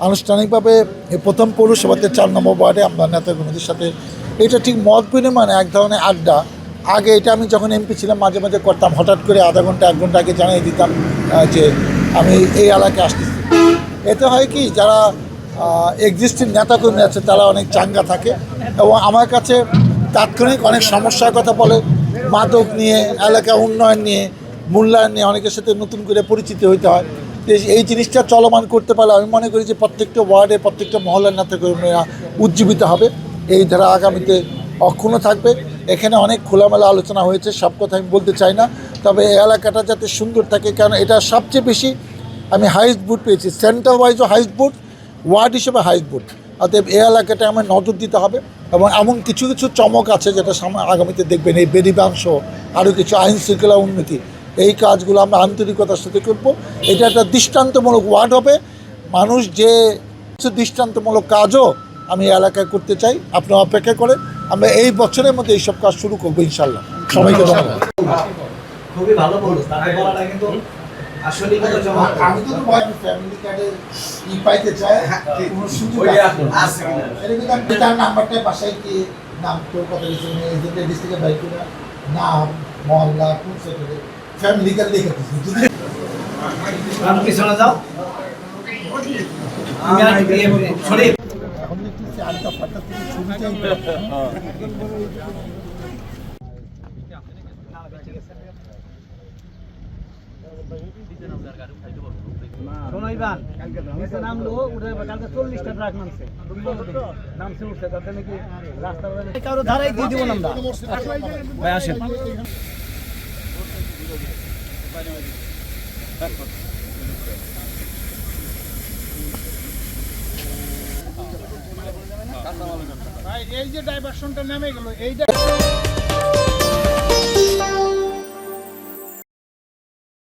আনুষ্ঠানিকভাবে প্রথম পৌরসভাতে 4 নম্বর ওয়ার্ডে আমরা নেতাকর্মীদের সাথে এটা ঠিক মত বিনিময় এক ধরনের আড্ডা। আগে এটা আমি যখন এমপি ছিলাম মাঝে মাঝে করতাম, হঠাৎ করে আধা ঘন্টা 1 ঘন্টা আগে জানিয়ে দিতাম যে আমি এই এলাকায় আসতেছি। এতে হয় কি, যারা এক্সিস্টিং নেতাকর্মী আছে তারা অনেক চাঙ্গা থাকে এবং আমার কাছে তাৎক্ষণিক অনেক সমস্যার কথা বলে, মাদক নিয়ে, এলাকা উন্নয়ন নিয়ে, মূল্যায়ন নিয়ে অনেকের সাথে নতুন করে পরিচিতি হইতে হয়। এই জিনিসটা চলমান করতে পারলে আমি মনে করি যে প্রত্যেকটা ওয়ার্ডে প্রত্যেকটা মহল্লার নেতাকর্মীরা উজ্জীবিত হবে। এই ধারা আগামীতে অক্ষুণ্ণ থাকবে। এখানে অনেক খোলামেলা আলোচনা হয়েছে, সব কথা আমি বলতে চাই না, তবে এই এলাকাটা যাতে সুন্দর থাকে, কারণ এটা সবচেয়ে বেশি আমি হাইস্ট ভোট পেয়েছি, সেন্টার ওয়াইজও হাইস্ট ভোট, ওয়ার্ড হিসেবে হাইস্ট ভোট। অতএব এই এলাকাটা আমার নজর দিতে হবে এবং এমন কিছু কিছু চমক আছে যেটা আগামীতে দেখবেন, এই বেড়িবাঁধ আরও কিছু আইন শৃঙ্খলা উন্নতি, এই কাজগুলো আমরা আন্তরিকতার সাথে করবো। এটা একটা দৃষ্টান্তমূলক ওয়ার্ড হবে। মানুষ যে কিছু দৃষ্টান্তমূলক কাজও আমি এলাকায় করতে চাই, আপনারা অপেক্ষা করে আমরা এই বছরের মধ্যে এইসব কাজ শুরু করবো ইনশাল্লাহ। সবাইকে ধন্যবাদ। খুবই ভালো বললো, তাকে বলাটা কিন্তু আসলে আমি তো ফ্যামিলি কার্ডের ই পাইতে চাই, কোনো সুযোগ আছে কিনা এটা কিন্তু আমি তার নাম্বারটা বাসায় কি নাম তোর কথা দিয়েছি, এজেন্টের ডিস্ট্রিক্টের বাইক করে নাম, মহল্লা, কোন সেক্টরে ফ্যামিলি কার্ড লিখে দিচ্ছি। যদি পিছনে যাও এখন দেখতেছি আড্ডা ফাড্ডা থেকে ছবি চাই। শোনাইবান নিচে নামলো উঠে কালকে 40টা ট্রাক নামছে উঠছে তাতে নাকি রাস্তা কারো ধারাই দিয়ে দিব না আমরা। ভাই আসেন এই যে ডাইভারশনটা নেমে গেল এইটা